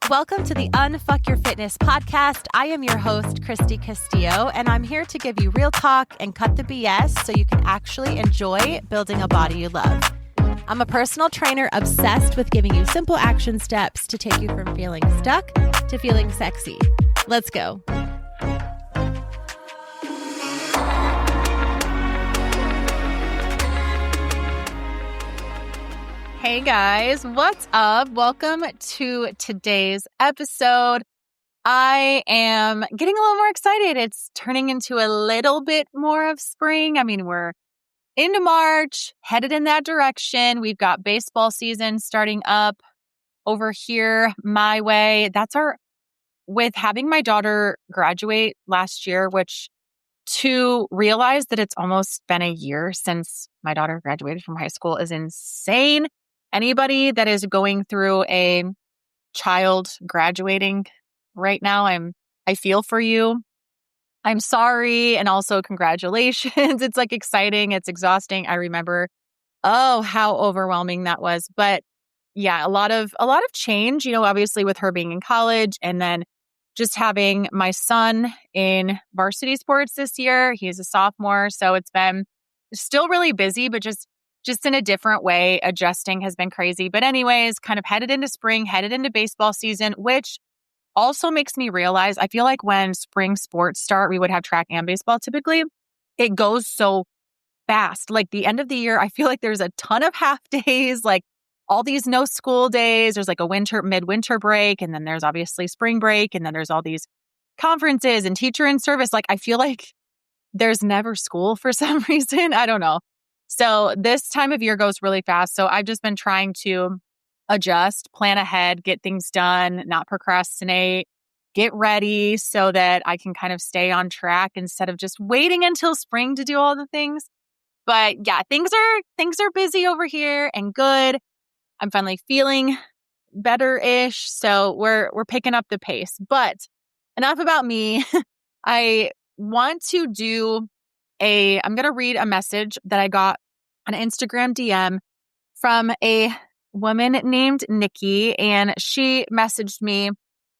Welcome to the Unfuck Your Fitness podcast. I am your host, Christy Castillo, and I'm here to give you real talk and cut the BS so you can actually enjoy building a body you love. I'm a personal trainer obsessed with giving you simple action steps to take you from feeling stuck to feeling sexy. Let's go. Hey guys, what's up? Welcome to today's episode. I am getting a little more excited. It's turning into a little bit more of spring. I mean, we're into March, headed in that direction. We've got baseball season starting up over here my way. With having my daughter graduate last year, which to realize that it's almost been a year since my daughter graduated from high school is insane. Anybody that is going through a child graduating right now, I feel for you. I'm sorry. And also congratulations. It's like exciting. It's exhausting. I remember, how overwhelming that was. But yeah, a lot of change, obviously with her being in college and then just having my son in varsity sports this year. He's a sophomore. So it's been still really busy, but just in a different way. Adjusting has been crazy. But anyways, kind of headed into spring, headed into baseball season, which also makes me realize, I feel like when spring sports start, we would have track and baseball typically. It goes so fast. Like the end of the year, I feel like there's a ton of half days, like all these no school days. There's like a midwinter break. And then there's obviously spring break. And then there's all these conferences and teacher in service. Like I feel like there's never school for some reason. I don't know. So this time of year goes really fast. So I've just been trying to adjust, plan ahead, get things done, not procrastinate, get ready so that I can kind of stay on track instead of just waiting until spring to do all the things. But yeah, things are busy over here and good. I'm finally feeling better-ish. So we're picking up the pace. But enough about me. I want to I'm going to read a message that I got on Instagram DM from a woman named Nikki, and she messaged me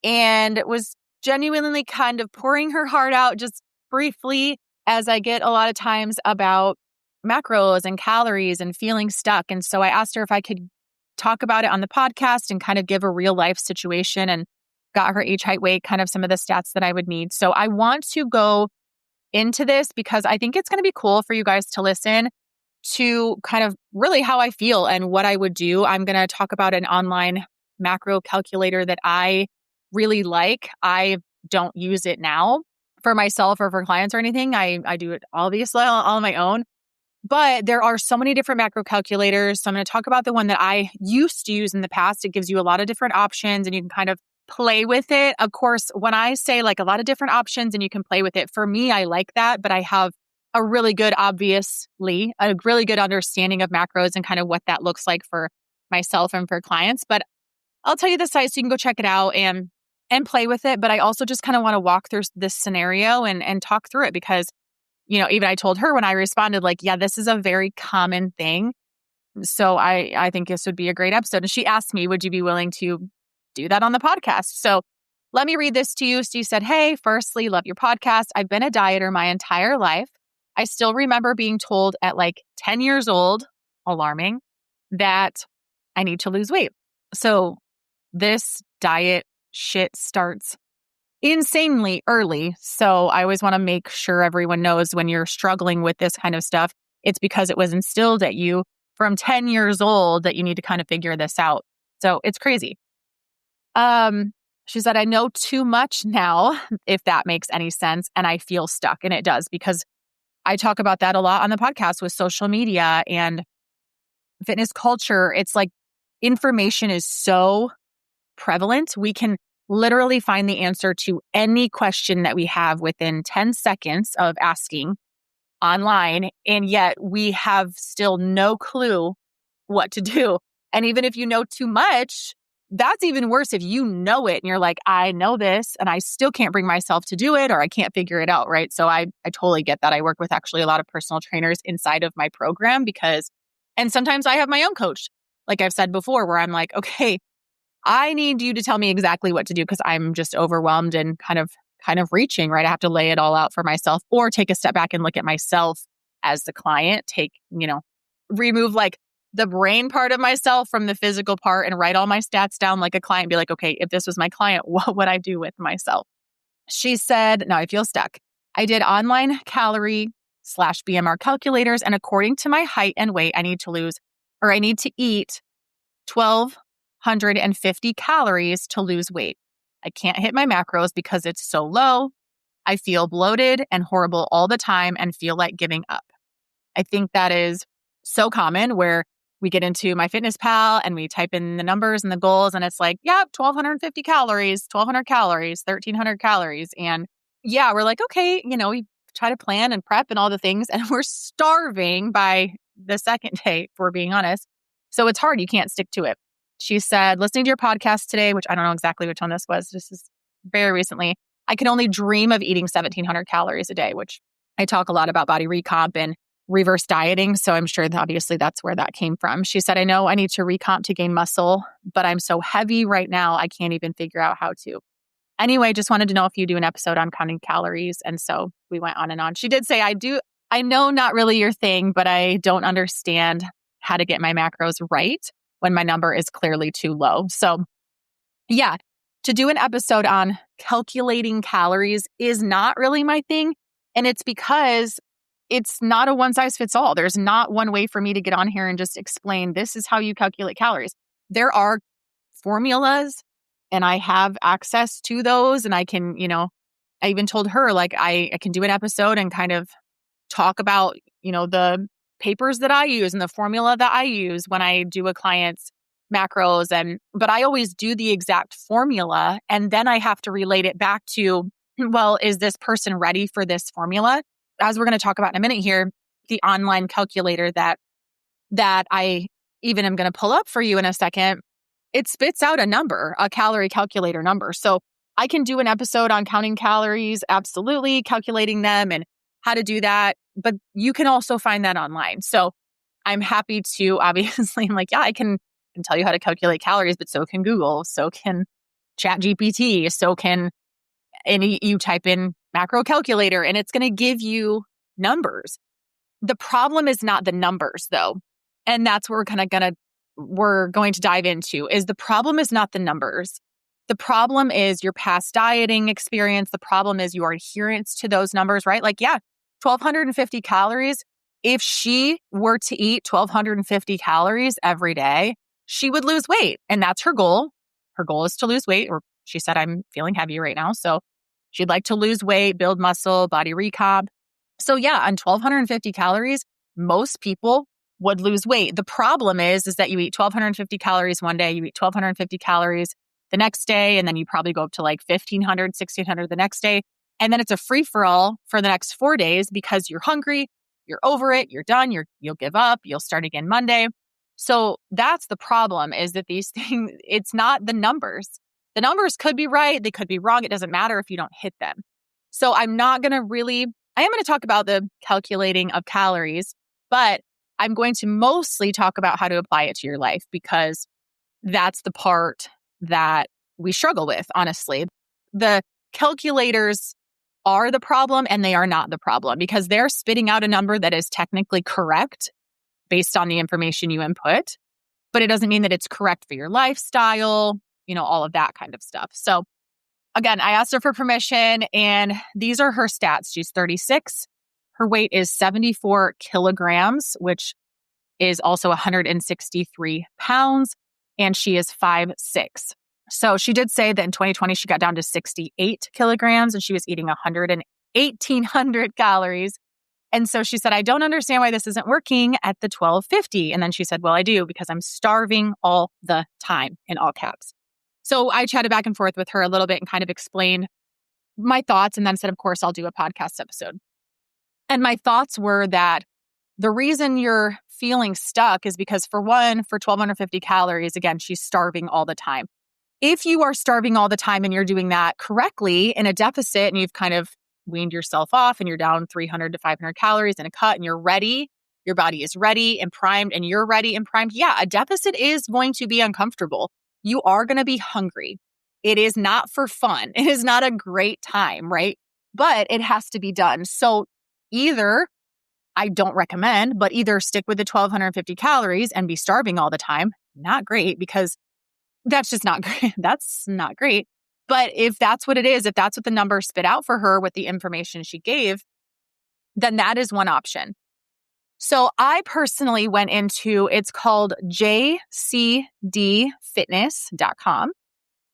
and was genuinely kind of pouring her heart out just briefly, as I get a lot of times about macros and calories and feeling stuck. And so I asked her if I could talk about it on the podcast and kind of give a real life situation, and got her age, height, weight, kind of some of the stats that I would need. So I want to go into this because I think it's going to be cool for you guys to listen to kind of really how I feel and what I would do. I'm going to talk about an online macro calculator that I really like. I don't use it now for myself or for clients or anything. I do it obviously all on my own, but there are so many different macro calculators. So I'm going to talk about the one that I used to use in the past. It gives you a lot of different options and you can kind of play with it. Of course, when I say like a lot of different options and you can play with it, for me, I like that, but I have a really good understanding of macros and kind of what that looks like for myself and for clients. But I'll tell you the site so you can go check it out and play with it. But I also just kind of want to walk through this scenario and talk through it because, even I told her when I responded, like, yeah, this is a very common thing. So I think this would be a great episode. And she asked me, would you be willing to do that on the podcast? So let me read this to you. She said, hey, firstly, love your podcast. I've been a dieter my entire life. I still remember being told at like 10 years old, alarming, that I need to lose weight. So this diet shit starts insanely early. So I always want to make sure everyone knows when you're struggling with this kind of stuff, it's because it was instilled at you from 10 years old that you need to kind of figure this out. So it's crazy. She said, I know too much now, if that makes any sense. And I feel stuck. And it does, because I talk about that a lot on the podcast with social media and fitness culture. It's like information is so prevalent. We can literally find the answer to any question that we have within 10 seconds of asking online. And yet we have still no clue what to do. And even if you know too much, that's even worse if you know it and you're like, I know this and I still can't bring myself to do it or I can't figure it out, right? So I totally get that. I work with actually a lot of personal trainers inside of my program and sometimes I have my own coach, like I've said before, where I'm like, okay, I need you to tell me exactly what to do because I'm just overwhelmed and kind of reaching, right? I have to lay it all out for myself or take a step back and look at myself as the client, remove like the brain part of myself from the physical part and write all my stats down like a client, be like, okay, if this was my client, what would I do with myself? She said, now I feel stuck. I did online calorie / BMR calculators. And according to my height and weight, I need to eat 1,250 calories to lose weight. I can't hit my macros because it's so low. I feel bloated and horrible all the time and feel like giving up. I think that is so common where we get into MyFitnessPal and we type in the numbers and the goals and it's like, yeah, 1,250 calories, 1,200 calories, 1,300 calories. And yeah, we're like, okay, we try to plan and prep and all the things and we're starving by the second day, if we're being honest. So it's hard. You can't stick to it. She said, listening to your podcast today, which I don't know exactly which one this was. This is very recently. I can only dream of eating 1,700 calories a day, which I talk a lot about body recomp and reverse dieting. So I'm sure that obviously that's where that came from. She said, I know I need to recomp to gain muscle, but I'm so heavy right now, I can't even figure out how to. Anyway, just wanted to know if you do an episode on counting calories. And so we went on and on. She did say, I know not really your thing, but I don't understand how to get my macros right when my number is clearly too low. So yeah, to do an episode on calculating calories is not really my thing. And it's because it's not a one size fits all. There's not one way for me to get on here and just explain this is how you calculate calories. There are formulas and I have access to those. And I can, I even told her like I can do an episode and kind of talk about, the papers that I use and the formula that I use when I do a client's macros. But I always do the exact formula. And then I have to relate it back to, well, is this person ready for this formula? As we're going to talk about in a minute here, the online calculator that I even am going to pull up for you in a second, it spits out a number, a calorie calculator number. So I can do an episode on counting calories, absolutely, calculating them and how to do that. But you can also find that online. So I'm happy to, obviously, I'm like, yeah, I can tell you how to calculate calories, but so can Google, so can ChatGPT, so can you type in macro calculator and it's going to give you numbers. The problem is not the numbers though. And that's what we're going to dive into is the problem is not the numbers. The problem is your past dieting experience. The problem is your adherence to those numbers, right? Like, yeah, 1,250 calories. If she were to eat 1,250 calories every day, she would lose weight. And that's her goal. Her goal is to lose weight, or she said, I'm feeling heavy right now. So she'd like to lose weight, build muscle, body recomp. So yeah, on 1,250 calories, most people would lose weight. The problem is that you eat 1,250 calories one day, you eat 1,250 calories the next day, and then you probably go up to like 1,500, 1,600 the next day. And then it's a free-for-all for the next 4 days because you're hungry, you're over it, you're done, you'll give up, you'll start again Monday. So that's the problem is that these things, it's not the numbers. The numbers could be right, they could be wrong. It doesn't matter if you don't hit them. So I am going to talk about the calculating of calories, but I'm going to mostly talk about how to apply it to your life because that's the part that we struggle with, honestly. The calculators are the problem and they are not the problem because they're spitting out a number that is technically correct based on the information you input, but it doesn't mean that it's correct for your lifestyle, all of that kind of stuff. So again, I asked her for permission and these are her stats. She's 36. Her weight is 74 kilograms, which is also 163 pounds, and she is 5'6". So she did say that in 2020, she got down to 68 kilograms and she was eating 1,800 calories. And so she said, I don't understand why this isn't working at the 1,250. And then she said, well, I do because I'm starving all the time in all caps. So I chatted back and forth with her a little bit and kind of explained my thoughts and then said, of course, I'll do a podcast episode. And my thoughts were that the reason you're feeling stuck is because for 1,250 calories, again, she's starving all the time. If you are starving all the time and you're doing that correctly in a deficit and you've kind of weaned yourself off and you're down 300 to 500 calories in a cut and you're ready, your body is ready and primed and you're ready and primed. Yeah, a deficit is going to be uncomfortable. you are going to be hungry. It is not for fun. It is not a great time, right? But it has to be done. So either, I don't recommend, but either stick with the 1,250 calories and be starving all the time. Not great, because that's just not great. That's not great. But if that's what it is, if that's what the numbers spit out for her with the information she gave, then that is one option. So I personally went into, it's called jcdfitness.com.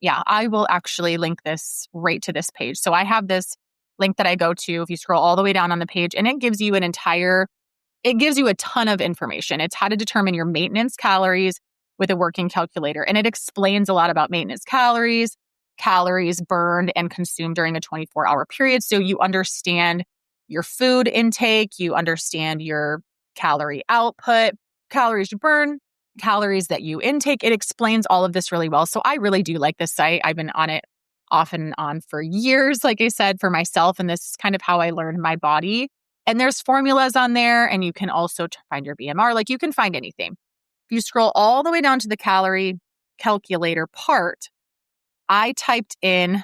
Yeah, I will actually link this right to this page. So I have this link that I go to if you scroll all the way down on the page, and it gives you it gives you a ton of information. It's how to determine your maintenance calories with a working calculator. And it explains a lot about maintenance calories, calories burned and consumed during a 24-hour period. So you understand your food intake, you understand your calorie output, calories you burn, calories that you intake. It explains all of this really well. So I really do like this site. I've been on it off and on for years, like I said, for myself. And this is kind of how I learned my body. And there's formulas on there, and you can also find your BMR. Like, you can find anything. If you scroll all the way down to the calorie calculator part, I typed in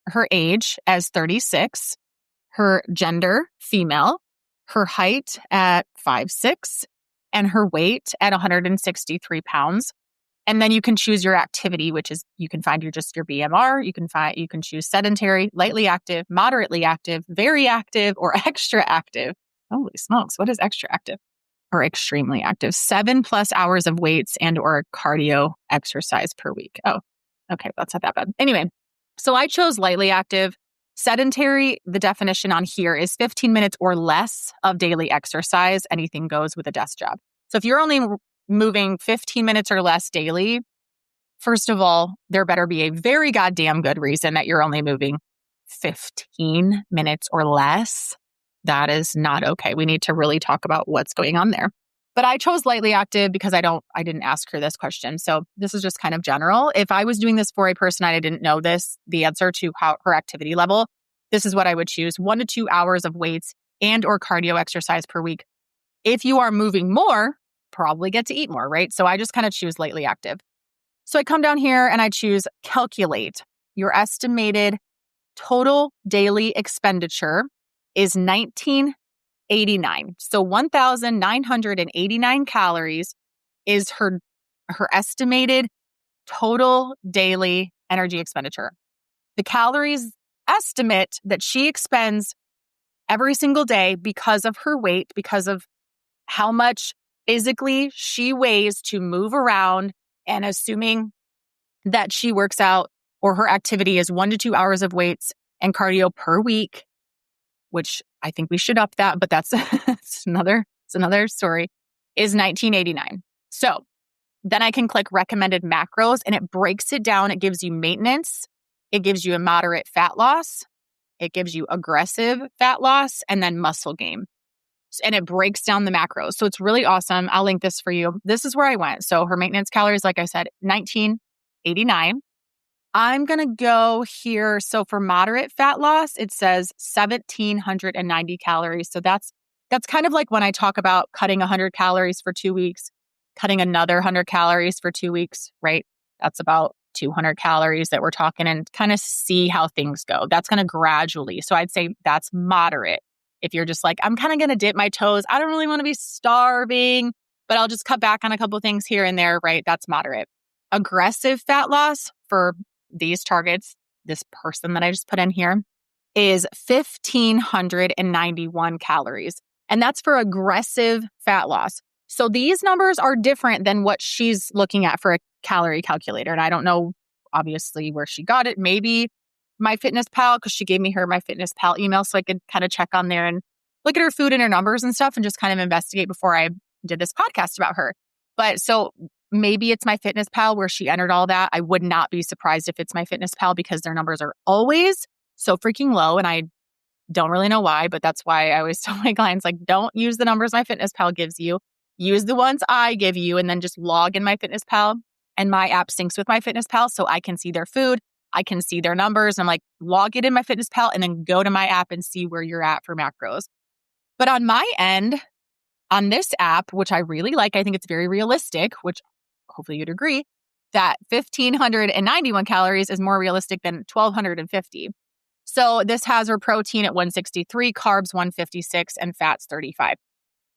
her age as 36, her gender, female, her height at 5'6", and her weight at 163 pounds. And then you can choose your activity, which is, you can find your BMR. You can choose sedentary, lightly active, moderately active, very active, or extra active. Holy smokes, what is extra active? Or extremely active. 7+ hours of weights and or cardio exercise per week. Oh, okay, that's not that bad. Anyway, so I chose lightly active. Sedentary, the definition on here is 15 minutes or less of daily exercise. Anything goes with a desk job. So if you're only moving 15 minutes or less daily, first of all, there better be a very goddamn good reason that you're only moving 15 minutes or less. That is not okay. We need to really talk about what's going on there. But I chose lightly active because I didn't ask her this question. So this is just kind of general. If I was doing this for a person and I didn't know the answer to her activity level, this is what I would choose: 1 to 2 hours of weights and or cardio exercise per week. If you are moving more, probably get to eat more, right? So I just kind of choose lightly active. So I come down here and I choose calculate. Your estimated total daily expenditure is 1989. So 1,989 calories is her estimated total daily energy expenditure. The calories estimate that she expends every single day because of her weight, because of how much physically she weighs to move around, and assuming that she works out or her activity is 1 to 2 hours of weights and cardio per week, which I think we should up that, but that's it's another story, is 1989. So then I can click recommended macros, and it breaks it down. It gives you maintenance. It gives you a moderate fat loss. It gives you aggressive fat loss, and then muscle gain. And it breaks down the macros. So it's really awesome. I'll link this for you. This is where I went. So her maintenance calories, like I said, 1989. I'm going to go here. So for moderate fat loss, it says 1,790 calories. So that's kind of like when I talk about cutting 100 calories for 2 weeks, cutting another 100 calories for 2 weeks, right? That's about 200 calories that we're talking, and kind of see how things go. That's going to gradually. So I'd say that's moderate. If you're just like, I'm kind of going to dip my toes, I don't really want to be starving, but I'll just cut back on a couple things here and there, right? That's moderate. Aggressive fat loss for these targets, this person that I just put in here, is 1,591 calories. And that's for aggressive fat loss. So these numbers are different than what she's looking at for a calorie calculator. And I don't know, obviously, where she got it. Maybe MyFitnessPal, because she gave me her MyFitnessPal email so I could kind of check on there and look at her food and her numbers and stuff and just kind of investigate before I did this podcast about her. But so maybe it's MyFitnessPal where she entered all that. I would not be surprised if it's MyFitnessPal, because their numbers are always so freaking low. And I don't really know why, but that's why I always tell my clients, like, don't use the numbers MyFitnessPal gives you. Use the ones I give you, and then just log in MyFitnessPal, and my app syncs with MyFitnessPal so I can see their food. I can see their numbers. I'm like, log it in MyFitnessPal and then go to my app and see where you're at for macros. But on my end, on this app, which I really like, I think it's very realistic, which hopefully you'd agree, that 1,591 calories is more realistic than 1,250. So this has her protein at 163, carbs 156, and fats 35.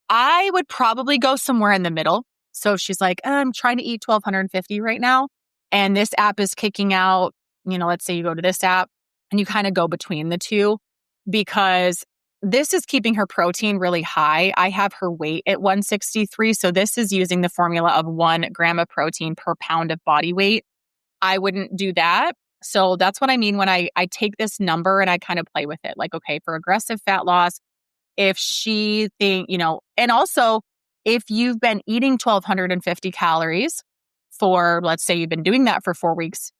I would probably go somewhere in the middle. So if she's like, I'm trying to eat 1,250 right now, and this app is kicking out, let's say you go to this app and you kind of go between the two, because this is keeping her protein really high. I have her weight at 163. So this is using the formula of 1 gram of protein per pound of body weight. I wouldn't do that. So that's what I mean when I take this number and I kind of play with it. Like, okay, for aggressive fat loss, if she and also if you've been eating 1,250 calories for, let's say you've been doing that for 4 weeks,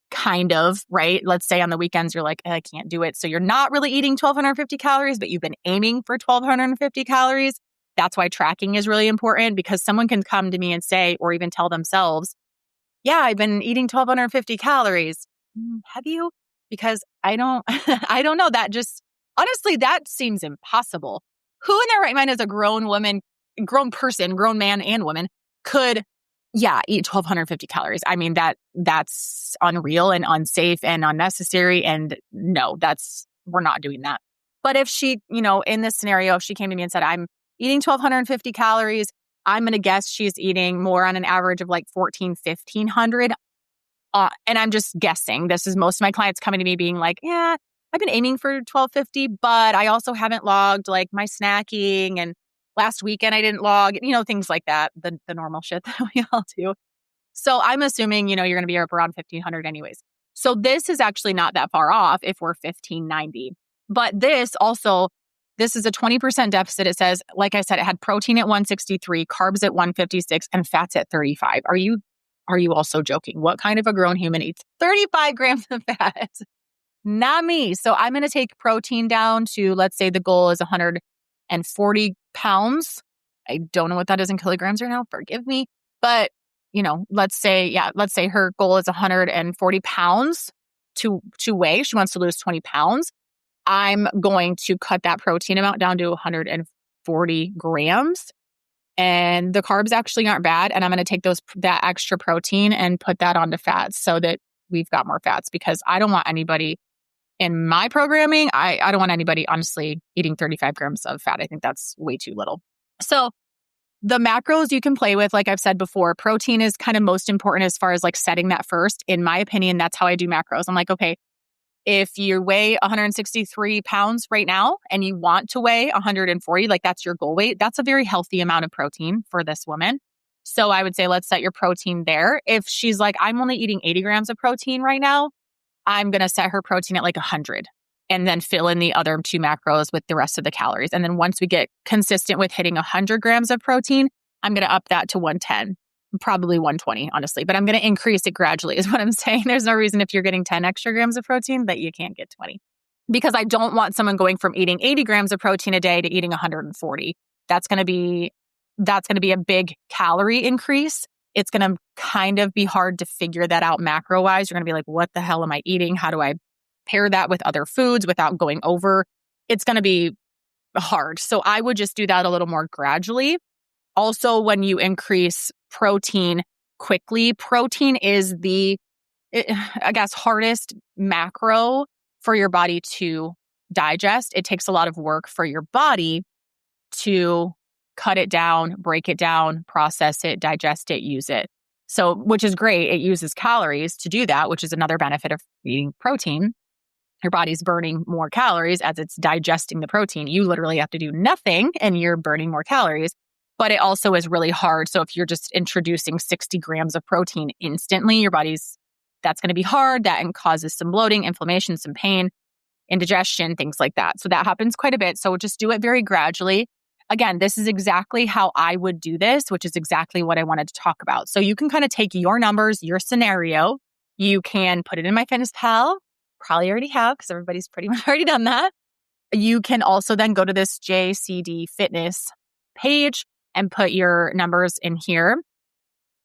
kind of, right? Let's say on the weekends, you're like, I can't do it. So you're not really eating 1,250 calories, but you've been aiming for 1,250 calories. That's why tracking is really important, because someone can come to me and say, or even tell themselves, yeah, I've been eating 1,250 calories. Have you? Because I don't, I don't know. That just, honestly, that seems impossible. Who in their right mind as a grown person, grown man and woman could, eat 1,250 calories? I mean, that's unreal and unsafe and unnecessary. And no, we're not doing that. But if she, in this scenario, if she came to me and said, I'm eating 1,250 calories, I'm going to guess she's eating more on an average of like 1,500. And I'm just guessing. This is most of my clients coming to me being like, yeah, I've been aiming for 1,250, but I also haven't logged like my snacking, and last weekend I didn't log, things like that, the normal shit that we all do. So I'm assuming, you're going to be up around 1,500 anyways. So this is actually not that far off if we're 1,590. But this is a 20% deficit. It says, like I said, it had protein at 163, carbs at 156, and fats at 35. Are you also joking? What kind of a grown human eats 35 grams of fat? Not me. So I'm going to take protein down to, let's say the goal is 140 pounds. I don't know what that is in kilograms right now. Forgive me. But, let's say her goal is 140 pounds to weigh. She wants to lose 20 pounds. I'm going to cut that protein amount down to 140 grams. And the carbs actually aren't bad. And I'm going to take that extra protein and put that onto fats so that we've got more fats, because I don't want anybody in my programming, I don't want anybody, honestly, eating 35 grams of fat. I think that's way too little. So the macros you can play with, like I've said before, protein is kind of most important as far as like setting that first. In my opinion, that's how I do macros. I'm like, okay, if you weigh 163 pounds right now and you want to weigh 140, like that's your goal weight, that's a very healthy amount of protein for this woman. So I would say, let's set your protein there. If she's like, I'm only eating 80 grams of protein right now, I'm going to set her protein at like 100 and then fill in the other 2 macros with the rest of the calories. And then once we get consistent with hitting 100 grams of protein, I'm going to up that to 110. Probably 120, honestly, but I'm going to increase it gradually is what I'm saying. There's no reason if you're getting 10 extra grams of protein that you can't get 20, because I don't want someone going from eating 80 grams of protein a day to eating 140. That's going to be a big calorie increase. It's going to kind of be hard to figure that out macro wise. You're going to be like, what the hell am I eating? How do I pair that with other foods without going over? It's going to be hard. So I would just do that a little more gradually. Also, when you increase protein quickly, protein is hardest macro for your body to digest. It takes a lot of work for your body to cut it down, break it down, process it, digest it, use it. So, which is great. It uses calories to do that, which is another benefit of eating protein. Your body's burning more calories as it's digesting the protein. You literally have to do nothing and you're burning more calories. But it also is really hard. So if you're just introducing 60 grams of protein instantly, that's going to be hard. That causes some bloating, inflammation, some pain, indigestion, things like that. So that happens quite a bit. So just do it very gradually. Again, this is exactly how I would do this, which is exactly what I wanted to talk about. So you can kind of take your numbers, your scenario. You can put it in MyFitnessPal. Probably already have, because everybody's pretty much already done that. You can also then go to this JCD Fitness page and put your numbers in here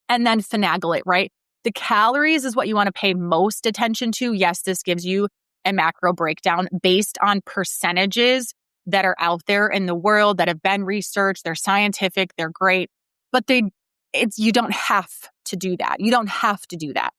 and then finagle it, right? The calories is what you want to pay most attention to. Yes, this gives you a macro breakdown based on percentages that are out there in the world that have been researched. They're scientific, they're great, but you don't have to do that. You don't have to do that.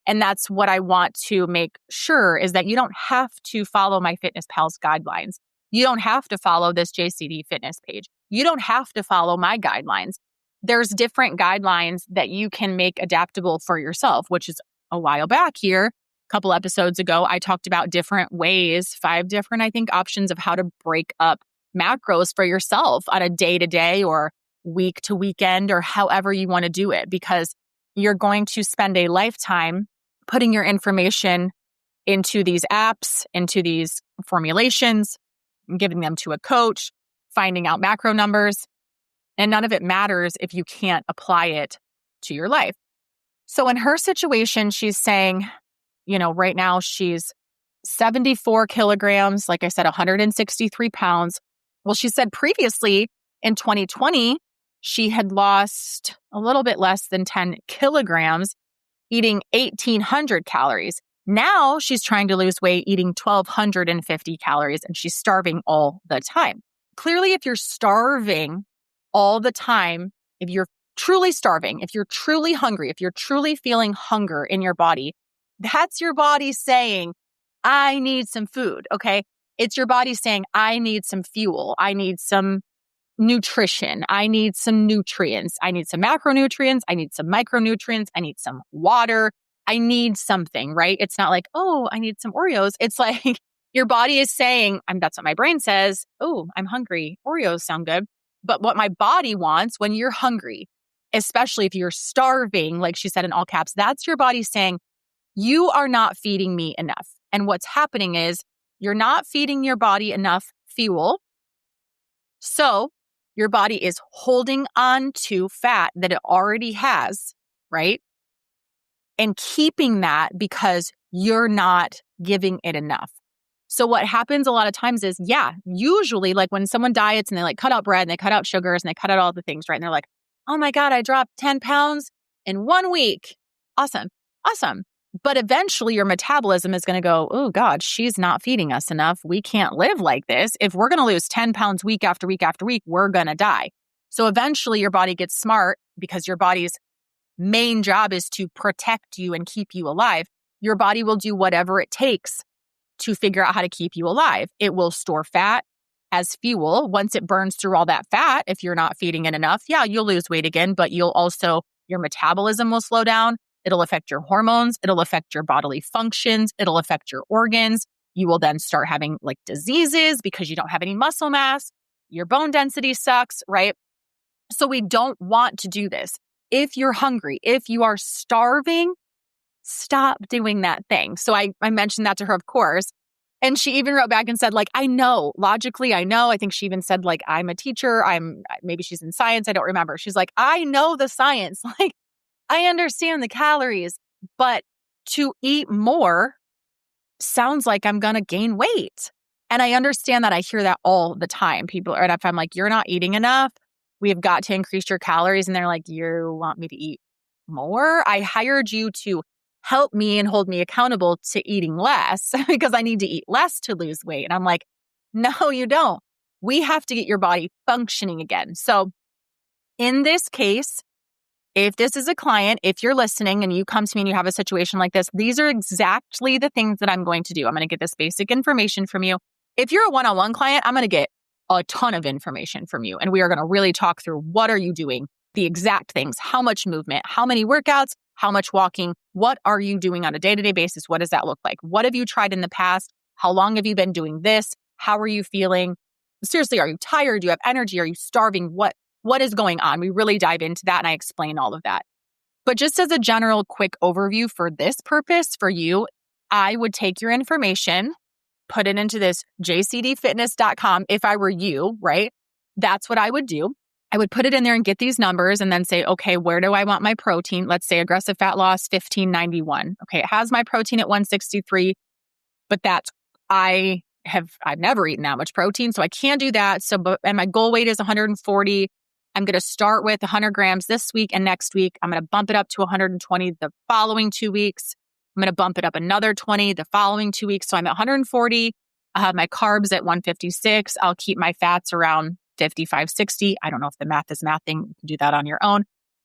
And that's what I want to make sure is that you don't have to follow MyFitnessPal's guidelines. You don't have to follow this JCD fitness page. You don't have to follow my guidelines. There's different guidelines that you can make adaptable for yourself, which is a while back here. A couple episodes ago, I talked about different ways, 5 different, I think, options of how to break up macros for yourself on a day-to-day or week-to-weekend or however you want to do it, because you're going to spend a lifetime putting your information into these apps, into these formulations, giving them to a coach, finding out macro numbers, and none of it matters if you can't apply it to your life. So in her situation, she's saying, right now she's 74 kilograms, like I said, 163 pounds. Well, she said previously in 2020, she had lost a little bit less than 10 kilograms, eating 1,800 calories. Now she's trying to lose weight, eating 1,250 calories, and she's starving all the time. Clearly, if you're starving all the time, if you're truly starving, if you're truly hungry, if you're truly feeling hunger in your body, that's your body saying, I need some food, okay? It's your body saying, I need some fuel. I need some nutrition. I need some nutrients. I need some macronutrients. I need some micronutrients. I need some water. I need something, right? It's not like, oh, I need some Oreos. It's like your body is saying, that's what my brain says. Oh, I'm hungry. Oreos sound good. But what my body wants when you're hungry, especially if you're starving, like she said in all caps, that's your body saying, you are not feeding me enough. And what's happening is you're not feeding your body enough fuel. So your body is holding on to fat that it already has, right? And keeping that because you're not giving it enough. So what happens a lot of times is, usually like when someone diets and they like cut out bread and they cut out sugars and they cut out all the things, right? And they're like, oh my God, I dropped 10 pounds in 1 week. Awesome. But eventually your metabolism is going to go, oh God, she's not feeding us enough. We can't live like this. If we're going to lose 10 pounds week after week after week, we're going to die. So eventually your body gets smart because your body's main job is to protect you and keep you alive. Your body will do whatever it takes to figure out how to keep you alive. It will store fat as fuel. Once it burns through all that fat, if you're not feeding it enough, you'll lose weight again, but your metabolism will slow down. It'll affect your hormones. It'll affect your bodily functions. It'll affect your organs. You will then start having like diseases because you don't have any muscle mass. Your bone density sucks, right? So we don't want to do this. If you're hungry, if you are starving, stop doing that thing. So I mentioned that to her, of course. And she even wrote back and said, like, I know, logically, I know. I think she even said, like, I'm a teacher. Maybe she's in science. I don't remember. She's like, I know the science. Like, I understand the calories, but to eat more sounds like I'm going to gain weight. And I understand that. I hear that all the time. People are, if I'm like, you're not eating enough, we've got to increase your calories. And they're like, you want me to eat more? I hired you to help me and hold me accountable to eating less because I need to eat less to lose weight. And I'm like, no, you don't. We have to get your body functioning again. So in this case, if this is a client, if you're listening and you come to me and you have a situation like this, these are exactly the things that I'm going to do. I'm going to get this basic information from you. If you're a one-on-one client, I'm going to get a ton of information from you. And we are going to really talk through what are you doing, the exact things, how much movement, how many workouts, how much walking, what are you doing on a day-to-day basis? What does that look like? What have you tried in the past? How long have you been doing this? How are you feeling? Seriously, are you tired? Do you have energy? Are you starving? What is going on? We really dive into that and I explain all of that. But just as a general quick overview for this purpose for you, I would take your information, put it into this jcdfitness.com if I were you, right? That's what I would do. I would put it in there and get these numbers and then say, okay, where do I want my protein? Let's say aggressive fat loss, 1591. Okay, it has my protein at 163, but I've never eaten that much protein, so I can't do that. And my goal weight is 140. I'm going to start with 100 grams this week and next week. I'm going to bump it up to 120 the following 2 weeks. I'm going to bump it up another 20 the following 2 weeks. So I'm at 140. I'll have my carbs at 156. I'll keep my fats around 55, 60. I don't know if the math is mathing. You can do that on your own.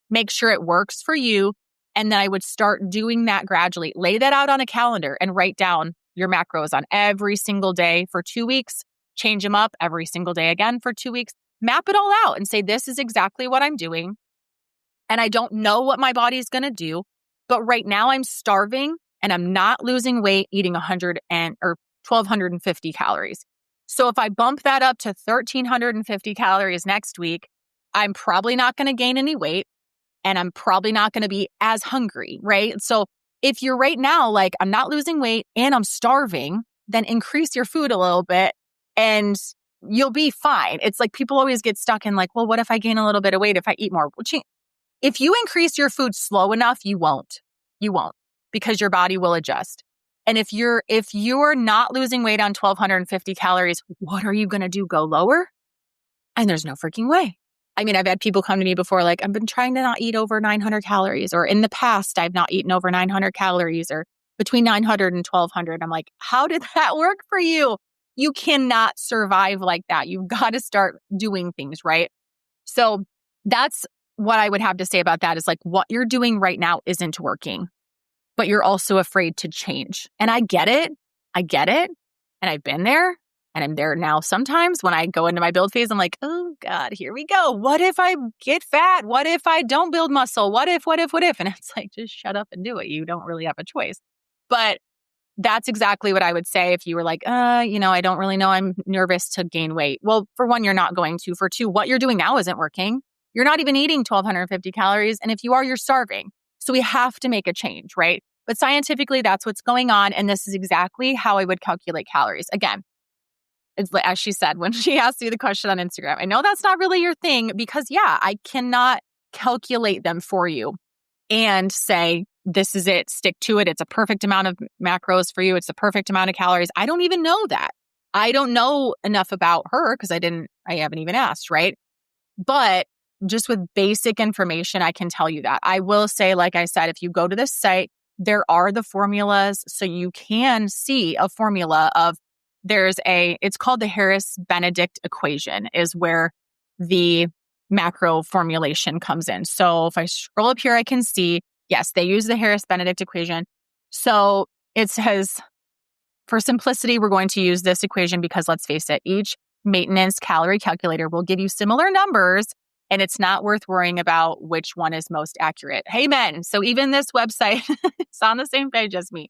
make sure it works for you. And then I would start doing that gradually. Lay that out on a calendar and write down your macros on every single day for 2 weeks. Change them up every single day again for 2 weeks. Map it all out and say, this is exactly what I'm doing. And I don't know what my body's going to do. But right now I'm starving and I'm not losing weight eating 1,250 calories. So if I bump that up to 1,350 calories next week, I'm probably not going to gain any weight and I'm probably not going to be as hungry, right? So if you're right now, like, I'm not losing weight and I'm starving, then increase your food a little bit and you'll be fine. It's like people always get stuck in like, well, what if I gain a little bit of weight if I eat more? If you increase your food slow enough, you won't. You won't, because your body will adjust. And if you're not losing weight on 1,250 calories, what are you going to do? Go lower? And there's no freaking way. I mean, I've had people come to me before, like, I've been trying to not eat over 900 calories, or in the past, I've not eaten over 900 calories, or between 900 and 1,200. I'm like, how did that work for you? You cannot survive like that. You've got to start doing things, right? So that's what I would have to say about that, is like, what you're doing right now isn't working, but you're also afraid to change. And I get it. And I've been there, and I'm there now. Sometimes when I go into my build phase, I'm like, oh God, here we go. What if I get fat? What if I don't build muscle? What if? And it's like, just shut up and do it. You don't really have a choice. But that's exactly what I would say if you were like, I don't really know. I'm nervous to gain weight. Well, for one, you're not going to. For two, what you're doing now isn't working. You're not even eating 1,250 calories. And if you are, you're starving. So we have to make a change, right? But scientifically, that's what's going on. And this is exactly how I would calculate calories. Again, it's as she said, when she asked you the question on Instagram, I know that's not really your thing because, I cannot calculate them for you and say, this is it, stick to it. It's a perfect amount of macros for you. It's the perfect amount of calories. I don't even know that. I don't know enough about her because I haven't even asked, right? But just with basic information, I can tell you that. I will say, like I said, if you go to this site, there are the formulas. So you can see a formula of, it's called the Harris-Benedict equation, is where the macro formulation comes in. So if I scroll up here, I can see, yes, they use the Harris-Benedict equation. So it says, for simplicity, we're going to use this equation because, let's face it, each maintenance calorie calculator will give you similar numbers, and it's not worth worrying about which one is most accurate. Amen. So even this website is on the same page as me.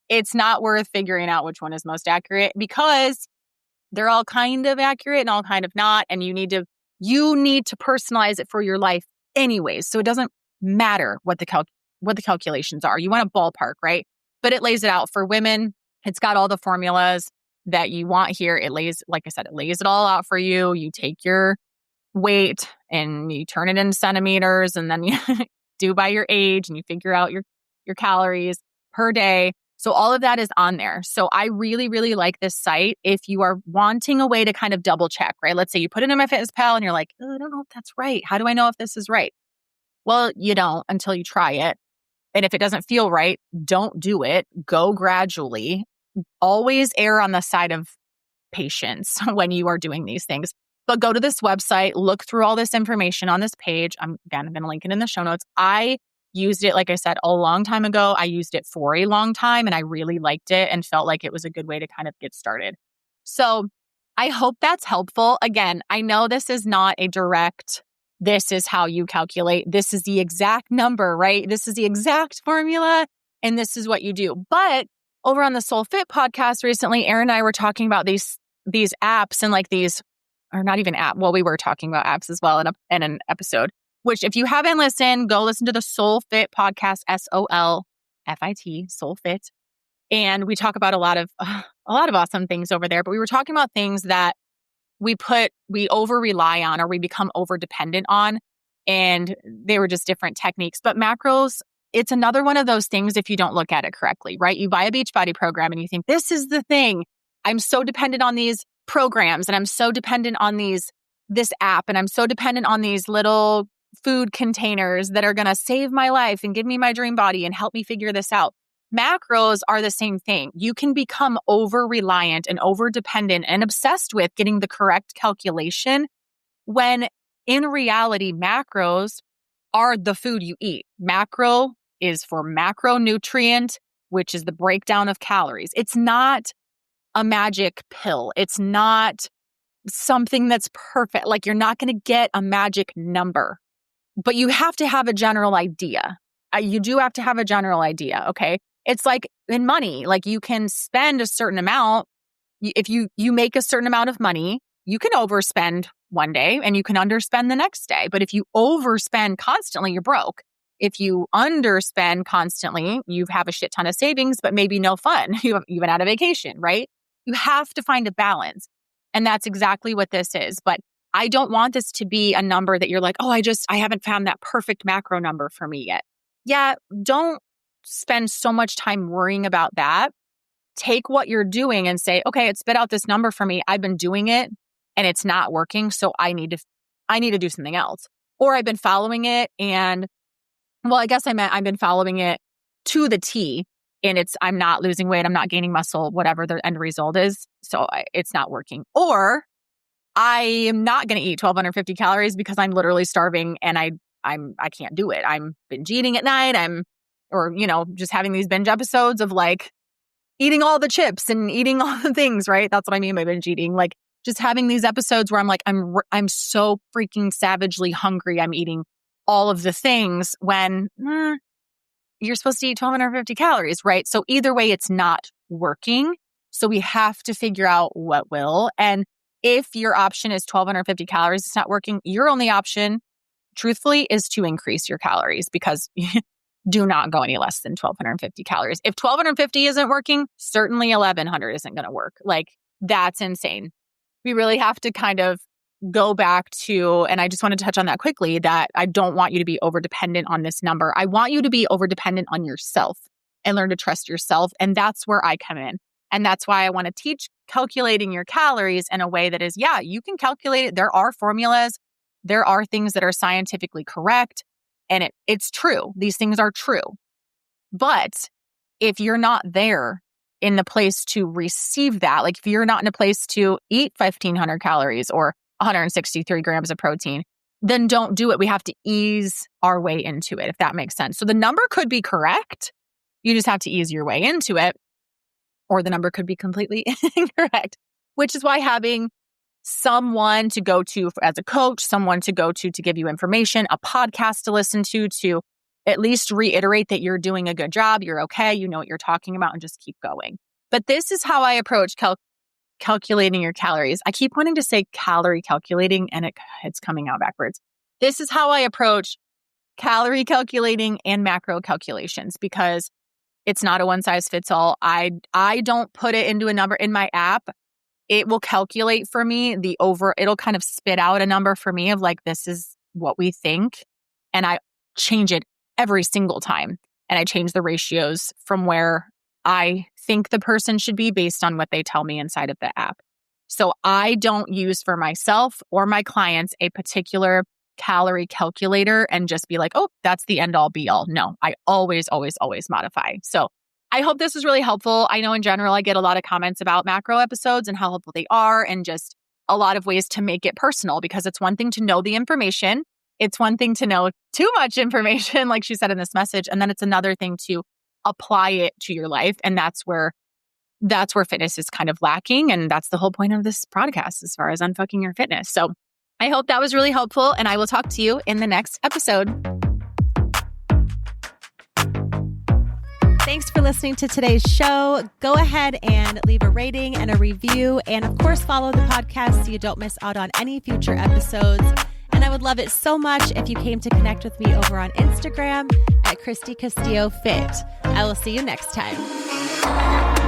It's not worth figuring out which one is most accurate because they're all kind of accurate and all kind of not. And you need to personalize it for your life anyways. So it doesn't matter what the calculations are. You want a ballpark, right? But it lays it out for women. It's got all the formulas that you want here. It lays it all out for you. You take your weight and you turn it into centimeters, and then you do by your age, and you figure out your calories per day. So all of that is on there. So I really, really like this site if you are wanting a way to kind of double check, right? Let's say you put it in MyFitnessPal and you're like, I don't know if that's right. How do I know if this is right? Well, you don't until you try it. And if it doesn't feel right, don't do it. Go gradually. Always err on the side of patience when you are doing these things. But go to this website, look through all this information on this page. I'm going to link it in the show notes. I used it, like I said, a long time ago. I used it for a long time and I really liked it and felt like it was a good way to kind of get started. So I hope that's helpful. Again, I know this is not a direct, this is how you calculate. This is the exact number, right? This is the exact formula and this is what you do. But over on the Soul Fit podcast recently, Erin and I were talking about these apps and like these, or not even app. Well, we were talking about apps as well in an episode, which if you haven't listened, go listen to the Soul Fit podcast, SOLFIT, Soul Fit. And we talk about a lot of awesome things over there. But we were talking about things that we over rely on or we become over dependent on. And they were just different techniques. But macros, it's another one of those things if you don't look at it correctly, right? You buy a Beachbody program and you think, this is the thing. I'm so dependent on these programs and I'm so dependent on this app and I'm so dependent on these little food containers that are going to save my life and give me my dream body and help me figure this out. Macros are the same thing. You can become over-reliant and over-dependent and obsessed with getting the correct calculation when in reality, macros are the food you eat. Macro is for macronutrient, which is the breakdown of calories. It's not a magic pill. It's not something that's perfect. Like, you're not going to get a magic number, but you have to have a general idea. You do have to have a general idea. Okay. It's like in money, like you can spend a certain amount. If you make a certain amount of money, you can overspend one day and you can underspend the next day. But if you overspend constantly, you're broke. If you underspend constantly, you have a shit ton of savings, but maybe no fun. You haven't even had a vacation, right? You have to find a balance. And that's exactly what this is. But I don't want this to be a number that you're like, oh, I haven't found that perfect macro number for me yet. Yeah, don't spend so much time worrying about that. Take what you're doing and say, okay, it spit out this number for me. I've been doing it and it's not working. So I need to do something else. Or I've been following it and, well, I guess I meant I've been following it to the T and I'm not losing weight. I'm not gaining muscle, whatever the end result is. So it's not working. Or I am not going to eat 1,250 calories because I'm literally starving and I can't do it. I'm binge eating at night. Just having these binge episodes of like eating all the chips and eating all the things, right? That's what I mean by binge eating. Like just having these episodes where I'm like, I'm so freaking savagely hungry. I'm eating all of the things when you're supposed to eat 1,250 calories, right? So either way, it's not working. So we have to figure out what will. And if your option is 1,250 calories, it's not working, your only option, truthfully, is to increase your calories because do not go any less than 1,250 calories. If 1,250 isn't working, certainly 1,100 isn't going to work. Like, that's insane. We really have to kind of go back to, and I just want to touch on that quickly, that I don't want you to be over-dependent on this number. I want you to be over-dependent on yourself and learn to trust yourself. And that's where I come in. And that's why I want to teach calculating your calories in a way that is, yeah, you can calculate it. There are formulas. There are things that are scientifically correct. And it's true. These things are true. But if you're not there in the place to receive that, like if you're not in a place to eat 1,500 calories or 163 grams of protein, then don't do it. We have to ease our way into it, if that makes sense. So the number could be correct. You just have to ease your way into it. Or the number could be completely incorrect, which is why having someone to go to as a coach, someone to go to give you information, a podcast to listen to at least reiterate that you're doing a good job, you're okay, you know what you're talking about, and just keep going. But this is how I approach calculating your calories. I keep wanting to say calorie calculating, and it's coming out backwards. This is how I approach calorie calculating and macro calculations because it's not a one size fits all. I don't put it into a number in my app. It will calculate for me it'll kind of spit out a number for me of like, this is what we think. And I change it every single time. And I change the ratios from where I think the person should be based on what they tell me inside of the app. So I don't use for myself or my clients a particular calorie calculator and just be like, oh, that's the end all be all. No, I always, always, always modify. So I hope this was really helpful. I know in general, I get a lot of comments about macro episodes and how helpful they are and just a lot of ways to make it personal because it's one thing to know the information. It's one thing to know too much information, like she said in this message. And then it's another thing to apply it to your life. And that's where fitness is kind of lacking. And that's the whole point of this podcast as far as unfucking your fitness. So I hope that was really helpful, and I will talk to you in the next episode. Thanks for listening to today's show. Go ahead and leave a rating and a review, and of course, follow the podcast so you don't miss out on any future episodes. And I would love it so much if you came to connect with me over on Instagram at Christy Castillo Fit. I will see you next time.